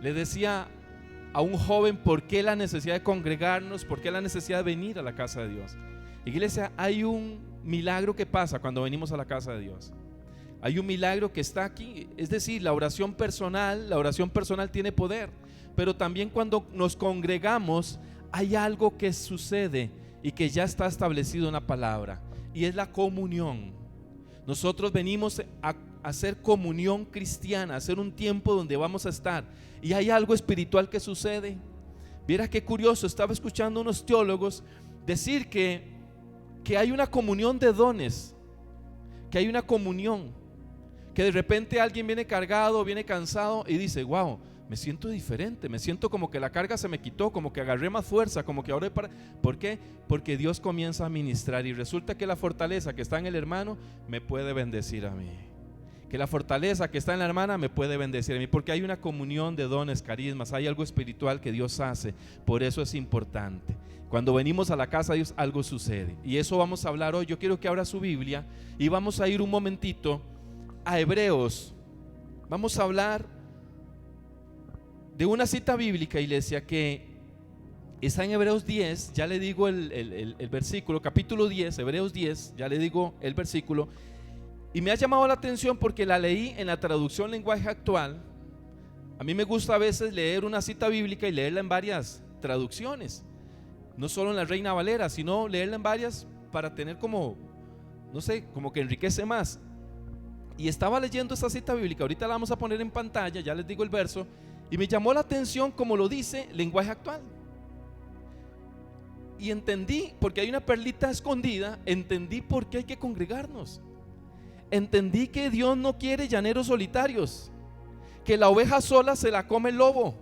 Le decía a un joven por qué la necesidad de congregarnos, por qué la necesidad de venir a la casa de Dios. Iglesia, hay un milagro que pasa cuando venimos a la casa de Dios. Hay un milagro que está aquí, es decir, la oración personal tiene poder, pero también cuando nos congregamos hay algo que sucede y que ya está establecido en la palabra, y es la comunión. Nosotros venimos a hacer comunión cristiana, a hacer un tiempo donde vamos a estar, y hay algo espiritual que sucede. Mira qué curioso, estaba escuchando a unos teólogos decir que hay una comunión de dones, que hay una comunión, que de repente alguien viene cargado, viene cansado y dice: wow, me siento diferente, me siento como que la carga se me quitó, como que agarré más fuerza, como que ahora para... ¿Por qué? Porque Dios comienza a ministrar y resulta que la fortaleza que está en el hermano me puede bendecir a mí, que la fortaleza que está en la hermana me puede bendecir a mí, porque hay una comunión de dones, carismas, hay algo espiritual que Dios hace. Por eso es importante. Cuando venimos a la casa de Dios algo sucede, y eso vamos a hablar hoy. Yo quiero que abra su Biblia y vamos a ir un momentito a Hebreos. Vamos a hablar de una cita bíblica, iglesia, que está en Hebreos 10. Ya le digo el versículo, capítulo 10, Hebreos 10, ya le digo el versículo. Y me ha llamado la atención porque la leí en la traducción lenguaje actual. A mí me gusta a veces leer una cita bíblica y leerla en varias traducciones, no solo en la Reina Valera, sino leerla en varias para tener como, no sé, como que enriquece más. Y estaba leyendo esta cita bíblica, ahorita la vamos a poner en pantalla, ya les digo el verso, y me llamó la atención como lo dice lenguaje actual. Y entendí, porque hay una perlita escondida, entendí por qué hay que congregarnos. Entendí que Dios no quiere llaneros solitarios, que la oveja sola se la come el lobo,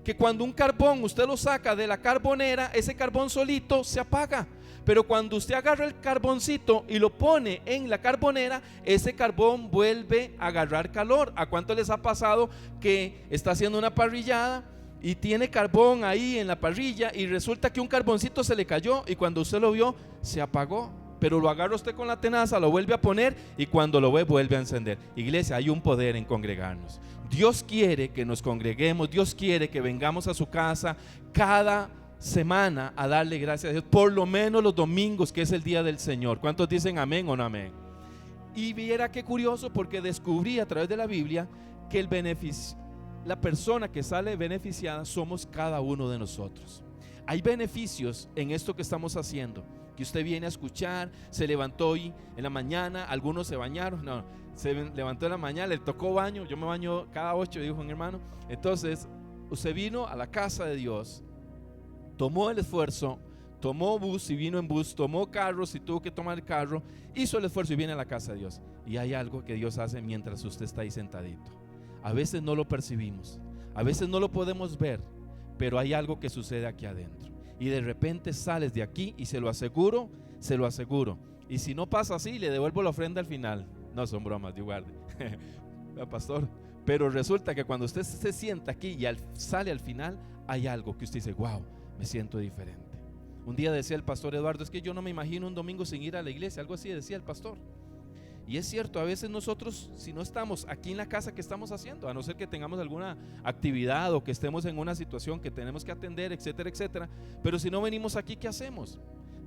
que cuando un carbón usted lo saca de la carbonera, ese carbón solito se apaga, pero cuando usted agarra el carboncito y lo pone en la carbonera, ese carbón vuelve a agarrar calor. ¿A cuánto les ha pasado que está haciendo una parrillada y tiene carbón ahí en la parrilla y resulta que un carboncito se le cayó y cuando usted lo vio se apagó? Pero lo agarra usted con la tenaza, lo vuelve a poner y cuando lo ve vuelve a encender. Iglesia, hay un poder en congregarnos. Dios quiere que nos congreguemos, Dios quiere que vengamos a su casa cada semana a darle gracias a Dios, por lo menos los domingos, que es el día del Señor. ¿Cuántos dicen amén o no amén? Y viera qué curioso, porque descubrí a través de la Biblia que el beneficio, la persona que sale beneficiada somos cada uno de nosotros. Hay beneficios en esto que estamos haciendo, que usted viene a escuchar. Se levantó hoy en la mañana, algunos se bañaron, no, se levantó en la mañana, le tocó baño. Yo me baño cada 8, dijo un hermano. Entonces usted vino a la casa de Dios, tomó el esfuerzo, tomó bus y vino en bus, tomó carro si tuvo que tomar el carro, hizo el esfuerzo y viene a la casa de Dios. Y hay algo que Dios hace mientras usted está ahí sentadito. A veces no lo percibimos, a veces no lo podemos ver, pero hay algo que sucede aquí adentro. Y de repente sales de aquí y se lo aseguro, y si no pasa así, le devuelvo la ofrenda al final. No son bromas, Dios guarde. Pastor, pero resulta que cuando usted se sienta aquí y sale al final, hay algo que usted dice: wow, me siento diferente. Un día decía el pastor Eduardo: es que yo no me imagino un domingo sin ir a la iglesia. Algo así decía el pastor. Y es cierto, a veces nosotros, si no estamos aquí en la casa, ¿qué estamos haciendo? A no ser que tengamos alguna actividad o que estemos en una situación que tenemos que atender, etcétera, etcétera. Pero si no venimos aquí, ¿qué hacemos?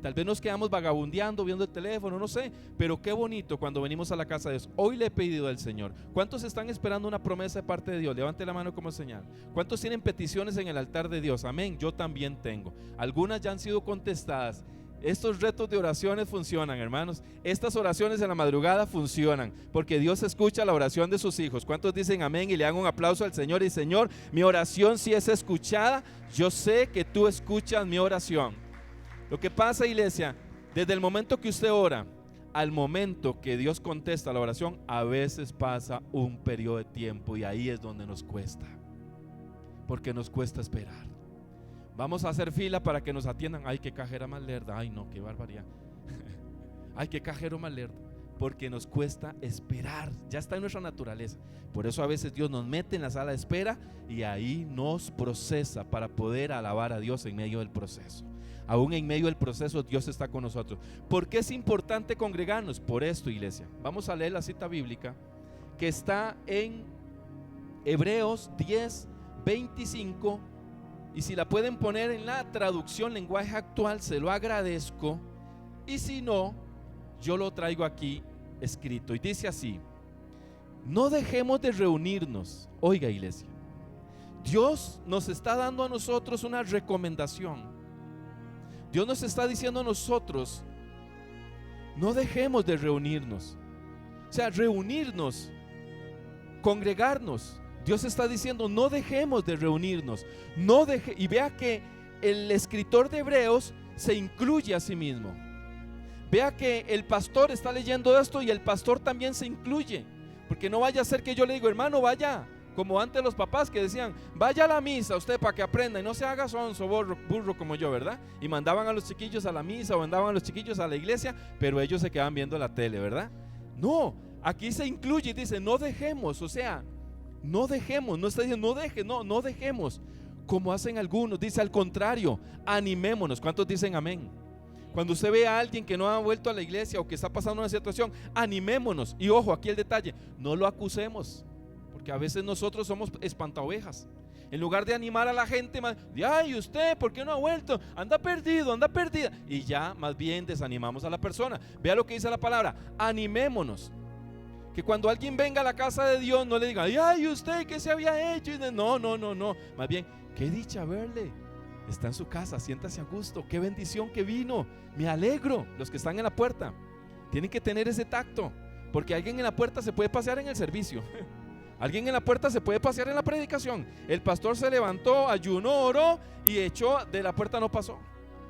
Tal vez nos quedamos vagabundeando, viendo el teléfono, no sé. Pero qué bonito cuando venimos a la casa de Dios. Hoy le he pedido al Señor. ¿Cuántos están esperando una promesa de parte de Dios? Levante la mano como señal. ¿Cuántos tienen peticiones en el altar de Dios? Amén, yo también tengo. Algunas ya han sido contestadas. Estos retos de oraciones funcionan, hermanos. Estas oraciones en la madrugada funcionan, porque Dios escucha la oración de sus hijos. ¿Cuántos dicen amén y le dan un aplauso al Señor? Y Señor, mi oración sí es escuchada. Yo sé que tú escuchas mi oración. Lo que pasa, iglesia, desde el momento que usted ora al momento que Dios contesta la oración, a veces pasa un periodo de tiempo, y ahí es donde nos cuesta, porque nos cuesta esperar. Vamos a hacer fila para que nos atiendan. Ay, qué cajera más lerda. Ay, no, qué barbaridad. Ay, qué cajero más lerdo. Porque nos cuesta esperar. Ya está en nuestra naturaleza. Por eso a veces Dios nos mete en la sala de espera y ahí nos procesa para poder alabar a Dios en medio del proceso. Aún en medio del proceso Dios está con nosotros. ¿Por qué es importante congregarnos? Por esto, iglesia. Vamos a leer la cita bíblica que está en Hebreos 10, 25, y si la pueden poner en la traducción lenguaje actual, se lo agradezco, y si no, yo lo traigo aquí escrito, y dice así: no dejemos de reunirnos. Oiga, iglesia, Dios nos está dando a nosotros una recomendación. Dios nos está diciendo a nosotros: no dejemos de reunirnos. O sea, reunirnos, congregarnos. Dios está diciendo: no dejemos de reunirnos. Y vea que el escritor de Hebreos se incluye a sí mismo. Vea que el pastor está leyendo esto y el pastor también se incluye. Porque no vaya a ser que yo le digo: hermano, vaya, como antes los papás que decían: vaya a la misa usted para que aprenda y no se haga sonso, burro como yo, ¿verdad? Y mandaban a los chiquillos a la misa o mandaban a los chiquillos a la iglesia, pero ellos se quedaban viendo la tele, ¿verdad? No, aquí se incluye y dice: no dejemos. O sea, no dejemos, no está diciendo no dejemos como hacen algunos. Dice al contrario: animémonos. ¿Cuántos dicen amén? Cuando usted ve a alguien que no ha vuelto a la iglesia o que está pasando una situación, animémonos. Y ojo, aquí el detalle: no lo acusemos, porque a veces nosotros somos espantaovejas. En lugar de animar a la gente, ay, usted, ¿por qué no ha vuelto? Anda perdido, anda perdida. Y ya más bien desanimamos a la persona. Vea lo que dice la palabra: animémonos. Que cuando alguien venga a la casa de Dios, no le diga: ay, usted, ¿qué se había hecho? No. Más bien: qué dicha verle. Está en su casa, siéntase a gusto. Qué bendición que vino. Me alegro. Los que están en la puerta tienen que tener ese tacto, porque alguien en la puerta se puede pasear en el servicio. Alguien en la puerta se puede pasear en la predicación. El pastor se levantó, ayunó, oró y echó de la puerta, no pasó.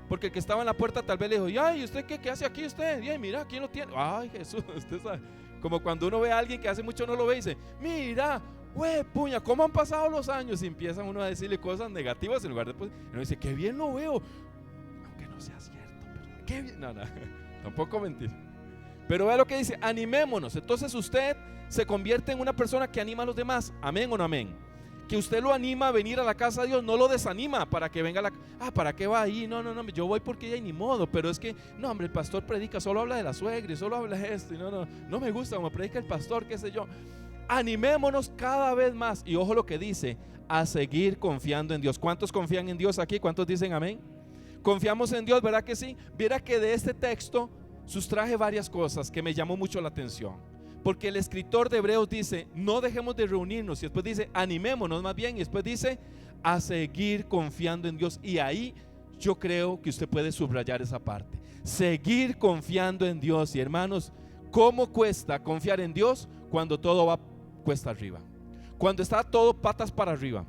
Porque el que estaba en la puerta tal vez le dijo: ay, ¿usted qué hace aquí usted? Y mira, ¿quién lo tiene? Ay, Jesús, usted sabe. Como cuando uno ve a alguien que hace mucho no lo ve y dice: mira, güey, puña, ¿cómo han pasado los años? Y empiezan uno a decirle cosas negativas en lugar de, pues, uno dice: qué bien lo veo. Aunque no sea cierto, pero qué bien. No, tampoco mentir. Pero vea lo que dice: animémonos. Entonces usted se convierte en una persona que anima a los demás. Amén o no amén. Que usted lo anima a venir a la casa de Dios, no lo desanima para que venga a la... ¿para qué va ahí? No, yo voy porque ya ni modo. Pero es que, no, hombre, el pastor predica, solo habla de la suegra y solo habla de esto. Y no me gusta como predica el pastor, qué sé yo. Animémonos cada vez más. Y ojo lo que dice: a seguir confiando en Dios. ¿Cuántos confían en Dios aquí? ¿Cuántos dicen amén? Confiamos en Dios, ¿verdad que sí? Viera que de este texto sustraje varias cosas que me llamó mucho la atención. Porque el escritor de Hebreos dice: no dejemos de reunirnos, y después dice: animémonos más bien, y después dice: a seguir confiando en Dios. Y ahí yo creo que usted puede subrayar esa parte: seguir confiando en Dios. Y hermanos, ¿cómo cuesta confiar en Dios cuando todo va cuesta arriba? Cuando está todo patas para arriba,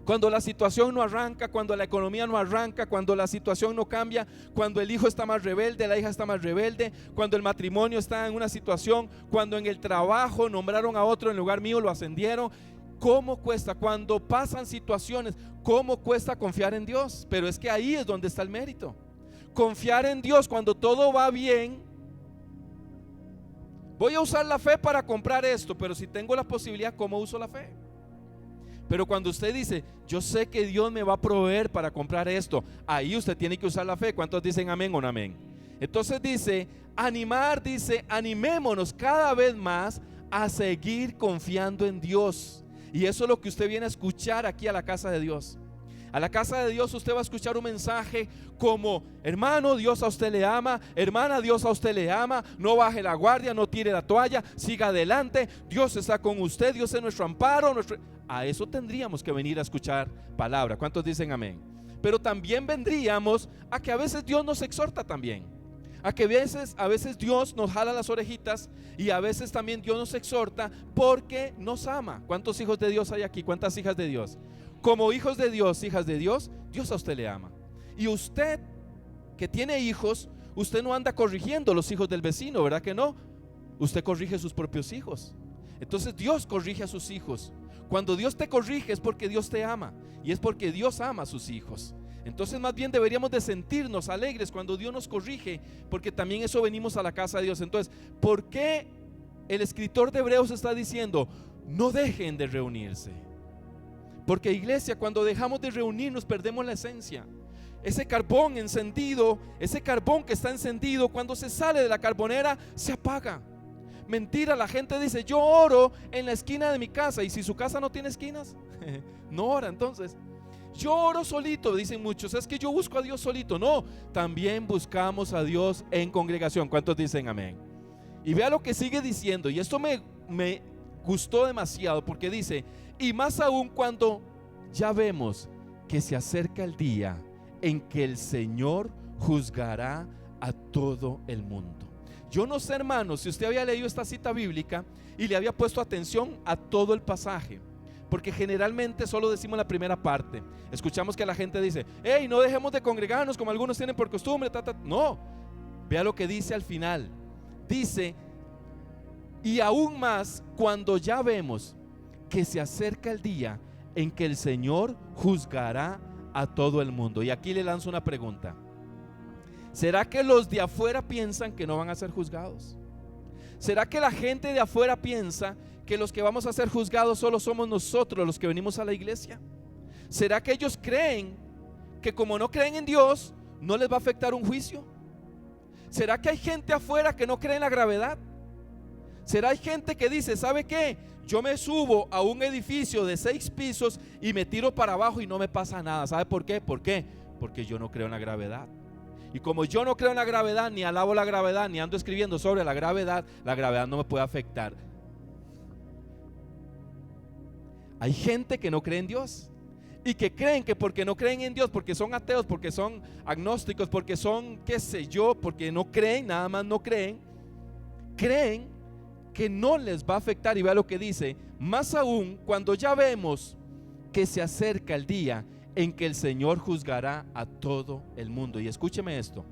cuando la situación no arranca, cuando la economía no arranca, cuando la situación no cambia, cuando el hijo está más rebelde, la hija está más rebelde, cuando el matrimonio está en una situación, cuando en el trabajo nombraron a otro en lugar mío, lo ascendieron. ¿Cómo cuesta? Cuando pasan situaciones, ¿cómo cuesta confiar en Dios? Pero es que ahí es donde está el mérito. Confiar en Dios cuando todo va bien. Voy a usar la fe para comprar esto, pero si tengo la posibilidad, ¿cómo uso la fe? Pero cuando usted dice: yo sé que Dios me va a proveer para comprar esto, ahí usted tiene que usar la fe. ¿Cuántos dicen amén o no amén? Entonces dice: animar, dice: animémonos cada vez más a seguir confiando en Dios. Y eso es lo que usted viene a escuchar aquí a la casa de Dios. A la casa de Dios usted va a escuchar un mensaje como: hermano, Dios a usted le ama, hermana, Dios a usted le ama, no baje la guardia, no tire la toalla, siga adelante, Dios está con usted, Dios es nuestro amparo. A eso tendríamos que venir a escuchar palabra. ¿Cuántos dicen amén? Pero también vendríamos a que a veces Dios nos exhorta también, a que a veces Dios nos jala las orejitas, y a veces también Dios nos exhorta porque nos ama. ¿Cuántos hijos de Dios hay aquí? ¿Cuántas hijas de Dios? Como hijos de Dios, hijas de Dios, Dios a usted le ama. Y usted que tiene hijos, usted no anda corrigiendo los hijos del vecino, ¿verdad que no? Usted corrige sus propios hijos. Entonces Dios corrige a sus hijos. Cuando Dios te corrige es porque Dios te ama, y es porque Dios ama a sus hijos. Entonces más bien deberíamos de sentirnos alegres cuando Dios nos corrige, porque también eso venimos a la casa de Dios. Entonces, ¿por qué el escritor de Hebreos está diciendo: no dejen de reunirse? Porque, iglesia, cuando dejamos de reunirnos perdemos la esencia. Ese carbón encendido, ese carbón que está encendido, cuando se sale de la carbonera se apaga. Mentira, la gente dice: yo oro en la esquina de mi casa. ¿Y si su casa no tiene esquinas? No ora. Entonces, yo oro solito, dicen muchos, es que yo busco a Dios solito. No, también buscamos a Dios en congregación. ¿Cuántos dicen amén? Y vea lo que sigue diciendo, y esto me gustó demasiado, porque dice: y más aún cuando ya vemos que se acerca el día en que el Señor juzgará a todo el mundo. Yo no sé, hermanos, si usted había leído esta cita bíblica y le había puesto atención a todo el pasaje, porque generalmente solo decimos la primera parte. Escuchamos que la gente dice: hey, no dejemos de congregarnos como algunos tienen por costumbre. No, vea lo que dice al final. Dice: y aún más cuando ya vemos que se acerca el día en que el Señor juzgará a todo el mundo. Y aquí le lanzo una pregunta: ¿será que los de afuera piensan que no van a ser juzgados? ¿Será que la gente de afuera piensa que los que vamos a ser juzgados solo somos nosotros los que venimos a la iglesia? ¿Será que ellos creen que como no creen en Dios no les va a afectar un juicio? ¿Será que hay gente afuera que no cree en la gravedad? ¿Será hay gente que dice: ¿sabe qué? Yo me subo a un edificio de 6 pisos y me tiro para abajo y no me pasa nada? ¿Sabe por qué? ¿Por qué? Porque yo no creo en la gravedad. Y como yo no creo en la gravedad, ni alabo la gravedad, ni ando escribiendo sobre la gravedad no me puede afectar. Hay gente que no cree en Dios y que creen que porque no creen en Dios, porque son ateos, porque son agnósticos, porque son qué sé yo, porque no creen, nada más no creen, creen que no les va a afectar. Y vea lo que dice: más aún cuando ya vemos que se acerca el día en que el Señor juzgará a todo el mundo. Y escúcheme esto: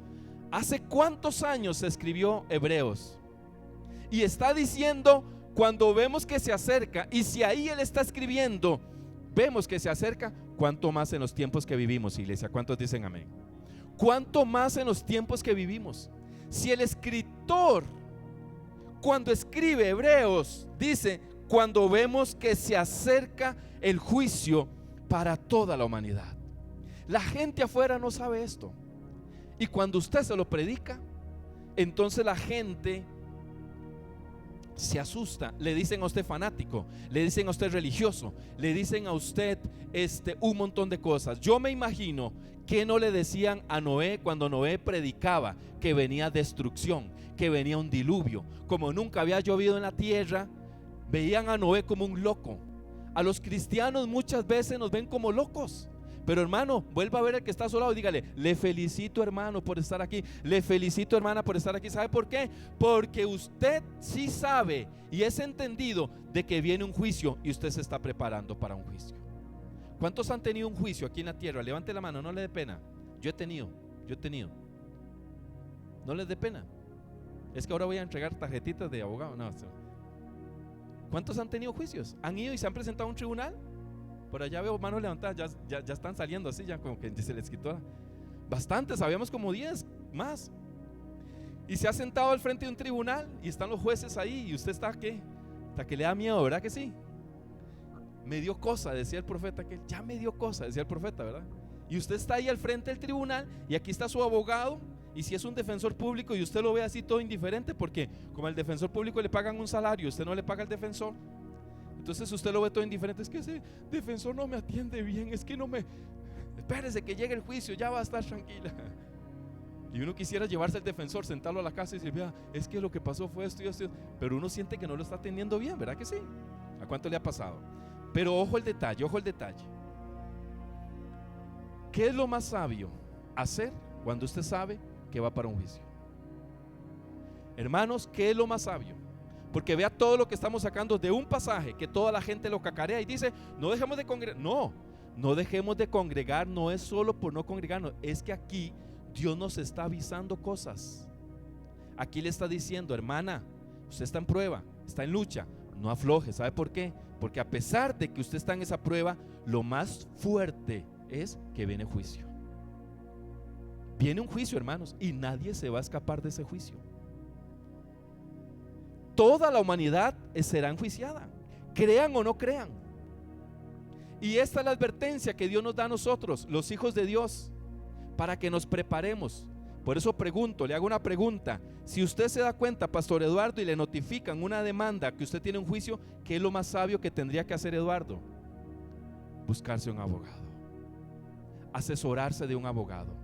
¿hace cuántos años se escribió Hebreos? Y está diciendo cuando vemos que se acerca. Y si ahí él está escribiendo vemos que se acerca, ¿cuánto más en los tiempos que vivimos, iglesia? ¿Cuántos dicen amén? ¿Cuánto más en los tiempos que vivimos? Si el escritor, cuando escribe Hebreos, dice cuando vemos que se acerca el juicio para toda la humanidad. La gente afuera no sabe esto, y cuando usted se lo predica, entonces la gente se asusta. Le dicen a usted fanático, le dicen a usted religioso, le dicen a usted un montón de cosas. Yo me imagino que no le decían a Noé cuando Noé predicaba que venía destrucción, que venía un diluvio. Como nunca había llovido en la tierra, veían a Noé como un loco. A los cristianos muchas veces nos ven como locos. Pero hermano, vuelva a ver al que está a su lado y dígale: le felicito, hermano, por estar aquí. Le felicito, hermana, por estar aquí. ¿Sabe por qué? Porque usted sí sabe y es entendido de que viene un juicio y usted se está preparando para un juicio. ¿Cuántos han tenido un juicio aquí en la tierra? Levante la mano, no le dé pena. Yo he tenido. No les dé pena. Es que ahora voy a entregar tarjetitas de abogado. No. ¿Cuántos han tenido juicios? ¿Han ido y se han presentado a un tribunal? Por allá veo manos levantadas, ya están saliendo así, ya como que se les quitó. Bastantes, sabíamos como 10 más. Y se ha sentado al frente de un tribunal y están los jueces ahí y usted está ¿qué? Hasta que le da miedo, ¿verdad que sí? Me dio cosa, decía el profeta, que ya me dio cosa, decía el profeta, ¿verdad? Y usted está ahí al frente del tribunal y aquí está su abogado. Y si es un defensor público y usted lo ve así todo indiferente, porque como al defensor público le pagan un salario, usted no le paga al defensor, entonces usted lo ve todo indiferente. Es que ese defensor no me atiende bien, es que no me... Espérese que llegue el juicio, ya va a estar tranquila. Y uno quisiera llevarse al defensor, sentarlo a la casa y decir: vea, es que lo que pasó fue esto y esto. Pero uno siente que no lo está atendiendo bien, ¿verdad que sí? ¿A cuánto le ha pasado? Pero ojo el detalle, ojo el detalle. ¿Qué es lo más sabio hacer cuando usted sabe que va para un juicio? Hermanos, ¿qué es lo más sabio? Porque vea todo lo que estamos sacando de un pasaje que toda la gente lo cacarea y dice: no dejemos de congregar. No dejemos de congregar. No es solo por no congregarnos, es que aquí Dios nos está avisando cosas. Aquí le está diciendo: hermana, usted está en prueba, está en lucha, no afloje. ¿Sabe por qué? Porque a pesar de que usted está en esa prueba, lo más fuerte es que viene juicio. Viene un juicio, hermanos, y nadie se va a escapar de ese juicio. Toda la humanidad será enjuiciada, crean o no crean. Y esta es la advertencia que Dios nos da a nosotros, los hijos de Dios, para que nos preparemos. Por eso pregunto, le hago una pregunta: si usted se da cuenta, Pastor Eduardo, y le notifican una demanda que usted tiene un juicio, ¿qué es lo más sabio que tendría que hacer Eduardo? buscarse un abogado, asesorarse de un abogado.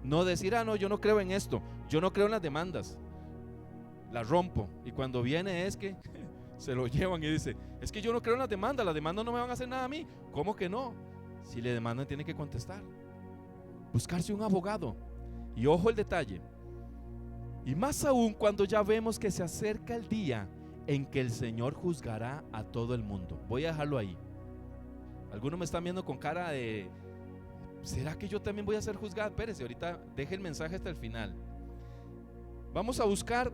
No decir, no, yo no creo en esto, yo no creo en las demandas, las rompo. Y cuando viene es que se lo llevan y dice, es que yo no creo en las demandas no me van a hacer nada a mí. ¿Cómo que no? Si le demandan tiene que contestar. Buscarse un abogado. Y ojo el detalle, y más aún cuando ya vemos que se acerca el día en que el Señor juzgará a todo el mundo. Voy a dejarlo ahí. Algunos me están viendo con cara de, ¿será que yo también voy a ser juzgado? Espérese, ahorita deje el mensaje hasta el final. Vamos a buscar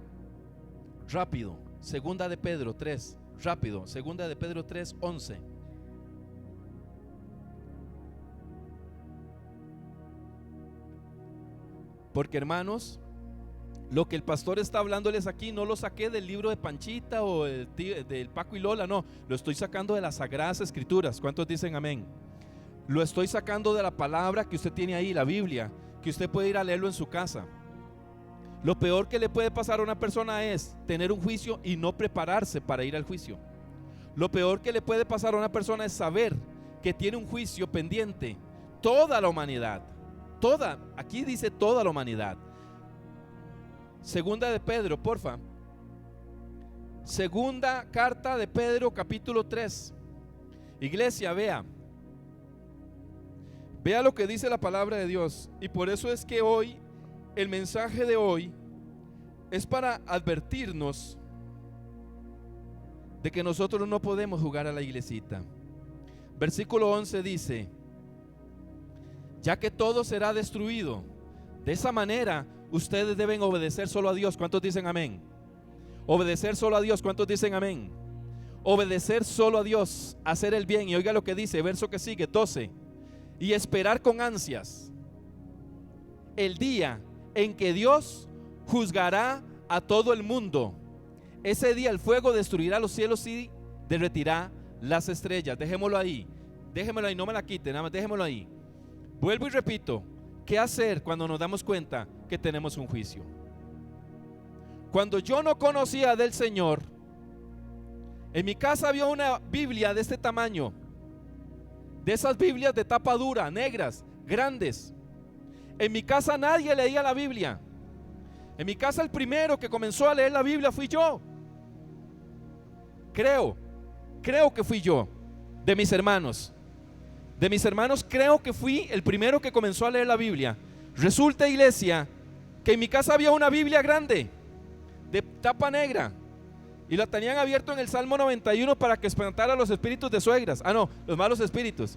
rápido, segunda de Pedro 3, rápido, segunda de Pedro 3, 11. Porque hermanos, lo que el pastor está hablándoles aquí no lo saqué del libro de Panchita o del Paco y Lola, no, lo estoy sacando de las Sagradas Escrituras. ¿Cuántos dicen amén? Lo estoy sacando de la palabra que usted tiene ahí, la Biblia, que usted puede ir a leerlo en su casa. Lo peor que le puede pasar a una persona es tener un juicio y no prepararse para ir al juicio. Lo peor que le puede pasar a una persona es saber que tiene un juicio pendiente. Toda la humanidad, toda, aquí dice toda la humanidad. Segunda de Pedro, porfa. Segunda carta de Pedro, capítulo 3. Iglesia, vea lo que dice la palabra de Dios. Y por eso es que hoy, el mensaje de hoy es para advertirnos de que nosotros no podemos jugar a la iglesita. Versículo 11 dice: ya que todo será destruido, de esa manera ustedes deben obedecer solo a Dios. ¿Cuántos dicen amén? Obedecer solo a Dios. ¿Cuántos dicen amén? Obedecer solo a Dios, hacer el bien. Y oiga lo que dice, verso que sigue, 12. Y esperar con ansias el día en que Dios juzgará a todo el mundo. Ese día el fuego destruirá los cielos y derretirá las estrellas. Dejémoslo ahí, no me la quite, nada más dejémoslo ahí. Vuelvo y repito, ¿qué hacer cuando nos damos cuenta que tenemos un juicio? Cuando yo no conocía del Señor, en mi casa había una Biblia de este tamaño, de esas Biblias de tapa dura, negras, grandes. En mi casa nadie leía la Biblia. En mi casa el primero que comenzó a leer la Biblia fui yo. Creo que fui yo. De mis hermanos creo que fui el primero que comenzó a leer la Biblia. Resulta, iglesia, que en mi casa había una Biblia grande de tapa negra y la tenían abierto en el Salmo 91 para que espantara a los espíritus de suegras, los malos espíritus.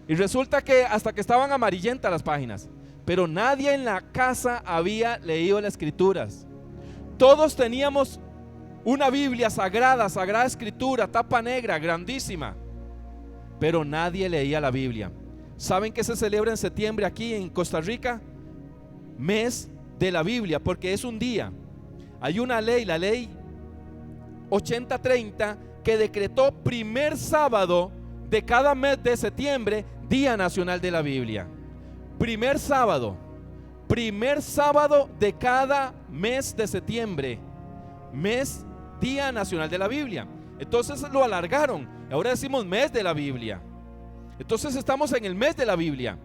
Y resulta que hasta que estaban amarillentas las páginas, pero nadie en la casa había leído las escrituras. Todos teníamos una Biblia sagrada escritura, tapa negra, grandísima, pero nadie leía la Biblia. ¿Saben qué se celebra en septiembre aquí en Costa Rica? Mes de la Biblia, porque es un día. Hay una ley, la ley 8030, que decretó primer sábado de cada mes de septiembre, Día Nacional de la Biblia. Primer sábado de cada mes de septiembre, Día Nacional de la Biblia. Entonces lo alargaron, ahora decimos mes de la Biblia. Entonces estamos en el mes de la Biblia.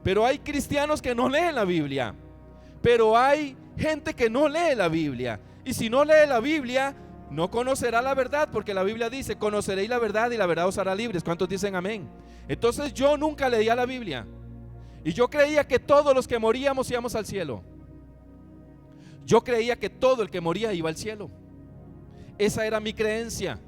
Pero hay cristianos que no leen la Biblia, pero hay gente que no lee la Biblia. Y si no lee la Biblia, no conocerá la verdad, porque la Biblia dice: conoceréis la verdad y la verdad os hará libres. ¿Cuántos dicen amén? Entonces yo nunca leía la Biblia y yo creía que todos los que moríamos íbamos al cielo. Yo creía que todo el que moría iba al cielo. Esa era mi creencia,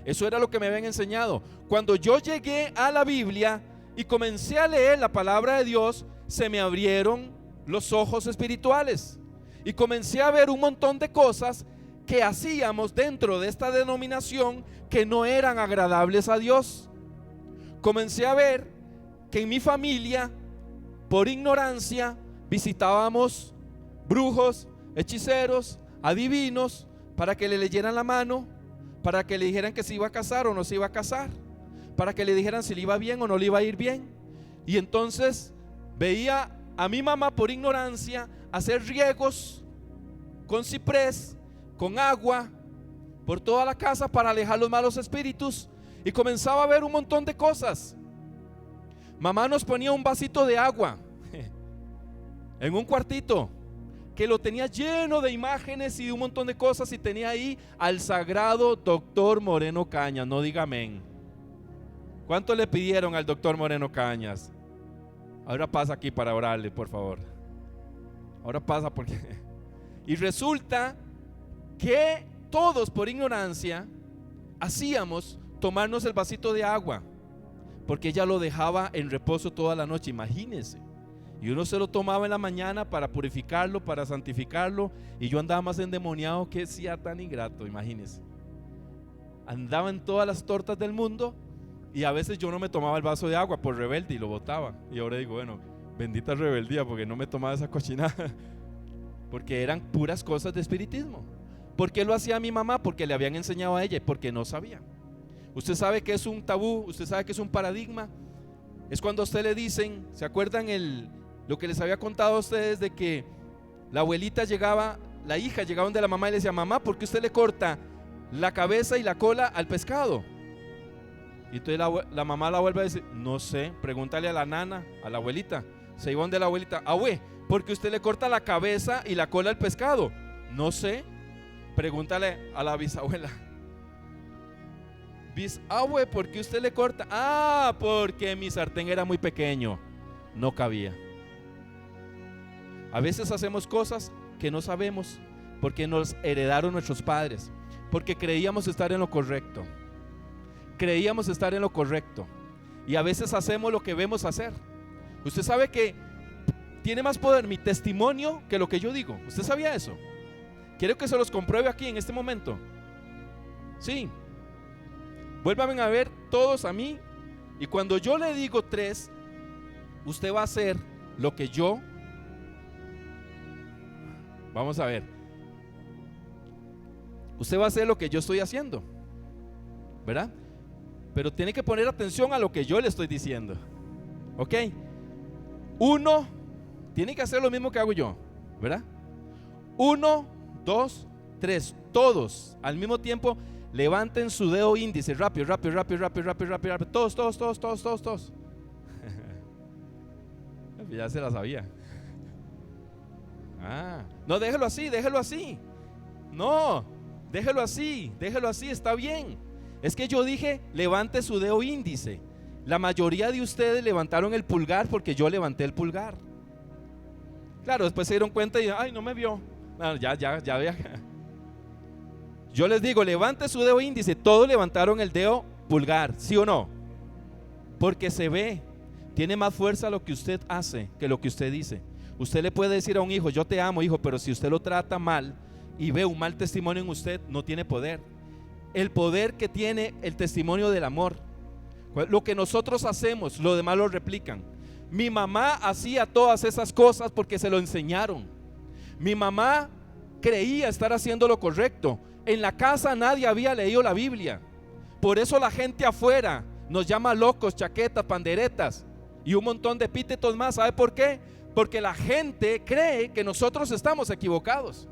eso era lo que me habían enseñado. Cuando yo llegué a la Biblia y comencé a leer la palabra de Dios, se me abrieron los ojos espirituales y comencé a ver un montón de cosas que hacíamos dentro de esta denominación que no eran agradables a Dios. Comencé a ver que en mi familia, por ignorancia, visitábamos brujos, hechiceros, adivinos, para que le leyeran la mano, para que le dijeran que se iba a casar o no se iba a casar, para que le dijeran si le iba bien o no le iba a ir bien. Y entonces veía a mi mamá, por ignorancia, hacer riegos con ciprés, con agua, por toda la casa para alejar los malos espíritus, y comenzaba a ver un montón de cosas. Mamá nos ponía un vasito de agua en un cuartito que lo tenía lleno de imágenes y de un montón de cosas, y tenía ahí al sagrado doctor Moreno Cañas. No diga amén. ¿Cuánto le pidieron al doctor Moreno Cañas? Ahora pasa aquí para orarle, por favor. Ahora pasa porque... Y resulta que todos por ignorancia hacíamos tomarnos el vasito de agua, porque ella lo dejaba en reposo toda la noche, imagínense. Y uno se lo tomaba en la mañana para purificarlo, para santificarlo, y yo andaba más endemoniado que sea tan ingrato, imagínense. Andaba en todas las tortas del mundo, y a veces yo no me tomaba el vaso de agua por rebelde y lo botaba. Y ahora digo, bueno, bendita rebeldía, porque no me tomaba esa cochinada. Porque eran puras cosas de espiritismo. ¿Por qué lo hacía mi mamá? Porque le habían enseñado a ella y porque no sabía. Usted sabe que es un tabú, usted sabe que es un paradigma. Es cuando a usted le dicen, ¿se acuerdan lo que les había contado a ustedes de que la abuelita llegaba, la hija llegaba donde la mamá y le decía, mamá, ¿por qué usted le corta la cabeza y la cola al pescado? Y entonces la mamá la vuelve a decir, no sé, pregúntale a la nana, a la abuelita. Se iba donde la abuelita, abue, ¿por qué usted le corta la cabeza y la cola al pescado? No sé, pregúntale a la bisabuela. Bisabue, ¿por qué usted le corta? Ah, porque mi sartén era muy pequeño, no cabía. A veces hacemos cosas que no sabemos porque nos heredaron nuestros padres, porque creíamos estar en lo correcto. Creíamos estar en lo correcto. Y a veces hacemos lo que vemos hacer. Usted sabe que tiene más poder mi testimonio que lo que yo digo. ¿Usted sabía eso? Quiero que se los compruebe aquí en este momento. Sí. Vuelvan a ver todos a mí, y cuando yo le digo 3, usted va a hacer lo que yo. Vamos a ver. Usted va a hacer lo que yo estoy haciendo, ¿verdad? Pero tiene que poner atención a lo que yo le estoy diciendo. ¿Ok? 1, tiene que hacer lo mismo que hago yo, ¿verdad? 1, 2, 3, todos al mismo tiempo. Levanten su dedo índice, rápido, todos. Ya se la sabía. No, déjelo así. No, déjelo así, está bien. Es que yo dije, levante su dedo índice. La mayoría de ustedes levantaron el pulgar porque yo levanté el pulgar. Claro, después se dieron cuenta y, ay, no me vio. No, ya. Yo les digo, levante su dedo índice. Todos levantaron el dedo pulgar, ¿sí o no? Porque se ve, tiene más fuerza lo que usted hace que lo que usted dice. Usted le puede decir a un hijo, yo te amo, hijo, pero si usted lo trata mal y ve un mal testimonio en usted, no tiene poder. El poder que tiene el testimonio del amor. Lo que nosotros hacemos, los demás lo replican. Mi mamá hacía todas esas cosas porque se lo enseñaron. Mi mamá creía estar haciendo lo correcto. En la casa nadie había leído la Biblia. Por eso la gente afuera nos llama locos, chaquetas, panderetas y un montón de epítetos más. ¿Sabe por qué? Porque la gente cree que nosotros estamos equivocados.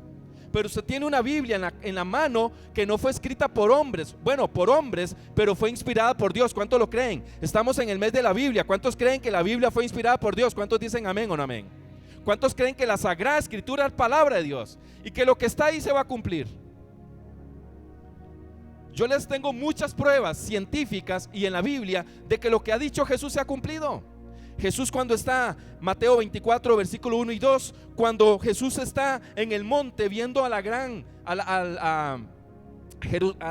Pero usted tiene una Biblia en la mano que no fue escrita por hombres. Bueno, por hombres, pero fue inspirada por Dios. ¿Cuántos lo creen? Estamos en el mes de la Biblia. ¿Cuántos creen que la Biblia fue inspirada por Dios? ¿Cuántos dicen amén o no amén? ¿Cuántos creen que la Sagrada Escritura es palabra de Dios y que lo que está ahí se va a cumplir? Yo les tengo muchas pruebas científicas y en la Biblia de que lo que ha dicho Jesús se ha cumplido. Jesús, cuando está, Mateo 24 versículo 1 y 2, cuando Jesús está en el monte viendo a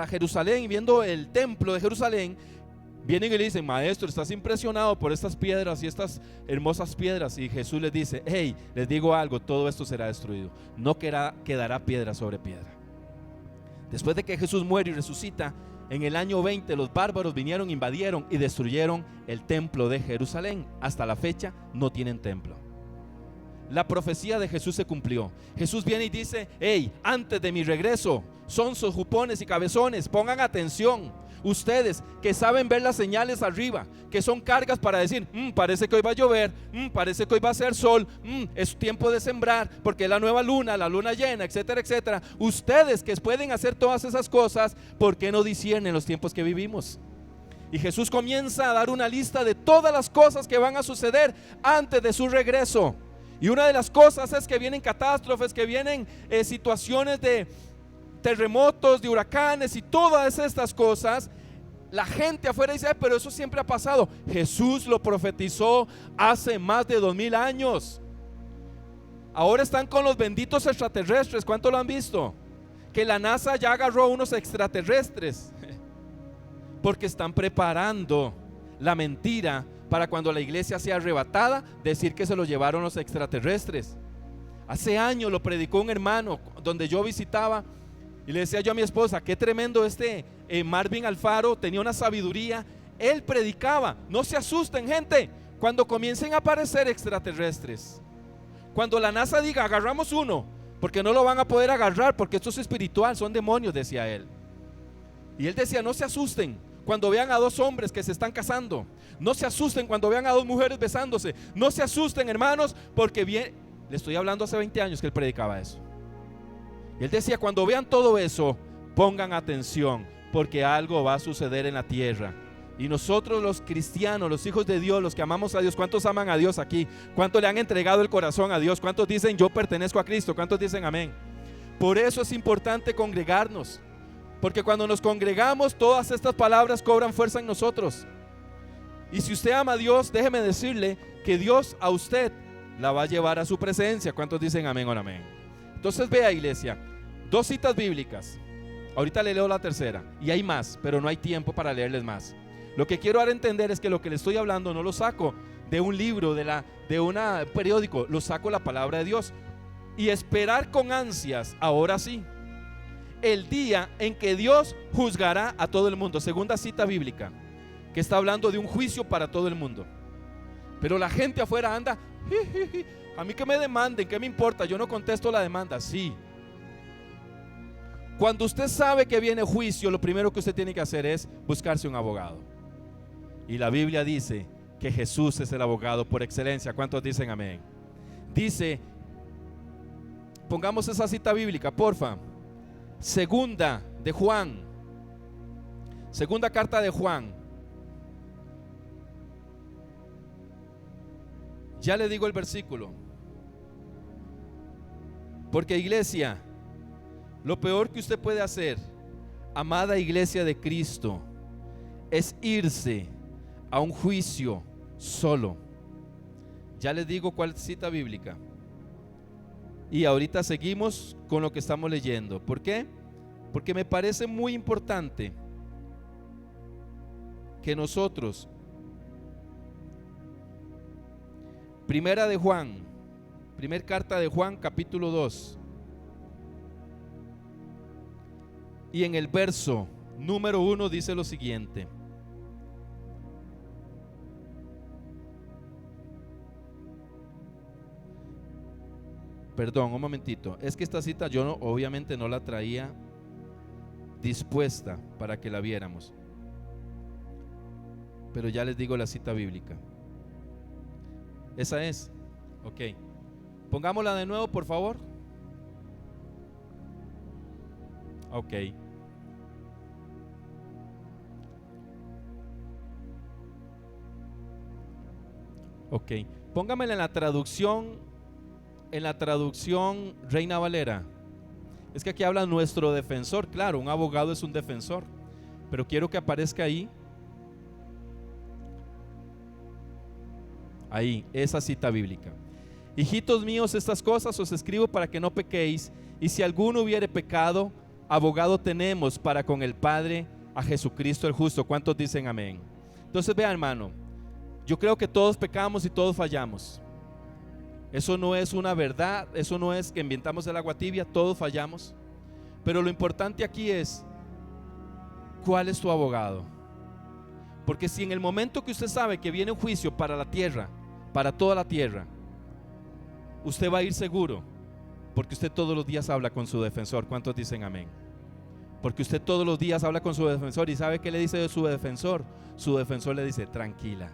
Jerusalén, viendo el templo de Jerusalén, vienen y le dicen, maestro, estás impresionado por estas piedras y estas hermosas piedras. Y Jesús les dice, hey, les digo algo, todo esto será destruido, no quedará piedra sobre piedra. Después de que Jesús muere y resucita, en el año 20 los bárbaros vinieron, invadieron y destruyeron el templo de Jerusalén. Hasta la fecha no tienen templo. La profecía de Jesús se cumplió. Jesús viene y dice, hey, antes de mi regreso, sonsos, jupones y cabezones, pongan atención. Ustedes que saben ver las señales arriba, que son cargas para decir, parece que hoy va a llover, parece que hoy va a ser sol, es tiempo de sembrar porque es la nueva luna, la luna llena, etcétera, etcétera. Ustedes que pueden hacer todas esas cosas, ¿por qué no disciernen los tiempos que vivimos? Y Jesús comienza a dar una lista de todas las cosas que van a suceder antes de su regreso. Y una de las cosas es que vienen catástrofes, que vienen situaciones de terremotos, de huracanes y todas estas cosas. La gente afuera dice: pero eso siempre ha pasado. Jesús lo profetizó hace más de 2000 años. Ahora están con los benditos extraterrestres. ¿Cuánto lo han visto? Que la NASA ya agarró unos extraterrestres, porque están preparando la mentira para cuando la iglesia sea arrebatada, decir que se lo llevaron los extraterrestres. Hace años lo predicó un hermano donde yo visitaba, y le decía yo a mi esposa: qué tremendo Marvin Alfaro, tenía una sabiduría. Él predicaba: no se asusten, gente, cuando comiencen a aparecer extraterrestres, cuando la NASA diga agarramos uno, porque no lo van a poder agarrar, porque esto es espiritual, son demonios, decía él. Y él decía: no se asusten cuando vean a dos hombres que se están casando, no se asusten cuando vean a dos mujeres besándose, no se asusten, hermanos, porque bien, le estoy hablando hace 20 años que él predicaba eso. Y él decía: cuando vean todo eso, pongan atención, porque algo va a suceder en la tierra. Y nosotros los cristianos, los hijos de Dios, los que amamos a Dios, ¿cuántos aman a Dios aquí? ¿Cuántos le han entregado el corazón a Dios? ¿Cuántos dicen: yo pertenezco a Cristo? ¿Cuántos dicen amén? Por eso es importante congregarnos, porque cuando nos congregamos, todas estas palabras cobran fuerza en nosotros. Y si usted ama a Dios, déjeme decirle que Dios a usted la va a llevar a su presencia. ¿Cuántos dicen amén o amén? Entonces vea, iglesia, 2 citas bíblicas. Ahorita le leo la tercera, y hay más, pero no hay tiempo para leerles más. Lo que quiero dar a entender es que lo que le estoy hablando no lo saco de un libro, de un periódico, lo saco de la palabra de Dios. Y esperar con ansias, ahora sí, el día en que Dios juzgará a todo el mundo. Segunda cita bíblica, que está hablando de un juicio para todo el mundo. Pero la gente afuera anda: a mí que me demanden, ¿qué me importa? Yo no contesto la demanda. Sí. Cuando usted sabe que viene juicio, lo primero que usted tiene que hacer es buscarse un abogado. Y la Biblia dice que Jesús es el abogado por excelencia. ¿Cuántos dicen amén? Dice, pongamos esa cita bíblica, porfa. Segunda de Juan, segunda carta de Juan. Ya le digo el versículo. Porque, iglesia, lo peor que usted puede hacer, amada iglesia de Cristo, es irse a un juicio solo. Ya les digo cuál cita bíblica. Y ahorita seguimos con lo que estamos leyendo. ¿Por qué? Porque me parece muy importante que nosotros, primera carta de Juan, capítulo 2, y en el verso número 1 dice lo siguiente: perdón, un momentito, es que esta cita yo obviamente no la traía dispuesta para que la viéramos, pero ya les digo la cita bíblica. Esa es, ok. Pongámosla de nuevo, por favor. Ok. Ok. Póngamela en la traducción Reina Valera. Es que aquí habla nuestro defensor. Claro, un abogado es un defensor, pero quiero que aparezca ahí, esa cita bíblica. Hijitos míos, estas cosas os escribo para que no pequéis, y si alguno hubiere pecado, abogado tenemos para con el Padre, a Jesucristo el justo. ¿Cuántos dicen amén? Entonces vea, hermano, yo creo que todos pecamos y todos fallamos. Eso no es una verdad, eso no es que inventamos el agua tibia, todos fallamos. Pero lo importante aquí es, ¿cuál es tu abogado? Porque si en el momento que usted sabe que viene un juicio para la tierra, para toda la tierra, usted va a ir seguro, porque usted todos los días habla con su defensor. ¿Cuántos dicen amén? Porque usted todos los días habla con su defensor, y ¿sabe qué le dice de su defensor? Su defensor le dice: tranquila,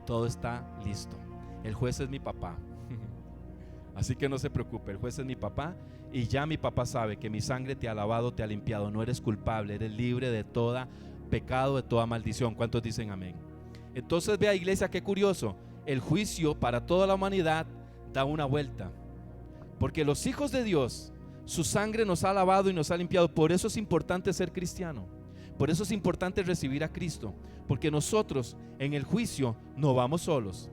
todo está listo, el juez es mi papá. Así que no se preocupe, el juez es mi papá, y ya mi papá sabe que mi sangre te ha lavado, te ha limpiado, no eres culpable, eres libre de toda pecado, de toda maldición. ¿Cuántos dicen amén? Entonces vea, iglesia, qué curioso, el juicio para toda la humanidad da una vuelta, porque los hijos de Dios, su sangre nos ha lavado y nos ha limpiado. Por eso es importante ser cristiano, por eso es importante recibir a Cristo, porque nosotros en el juicio no vamos solos.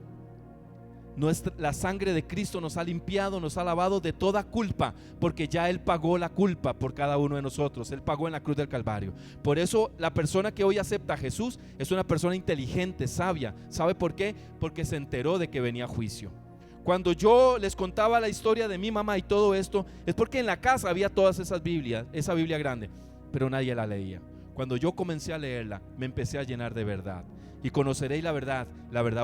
La sangre de Cristo nos ha limpiado, nos ha lavado de toda culpa, porque ya Él pagó la culpa por cada uno de nosotros. Él pagó en la cruz del Calvario. Por eso la persona que hoy acepta a Jesús es una persona inteligente, sabia. ¿Sabe por qué? Porque se enteró de que venía juicio. Cuando yo les contaba la historia de mi mamá y todo esto, es porque en la casa había todas esas Biblias, esa Biblia grande, pero nadie la leía. Cuando yo comencé a leerla, me empecé a llenar de verdad. Y conoceréis la verdad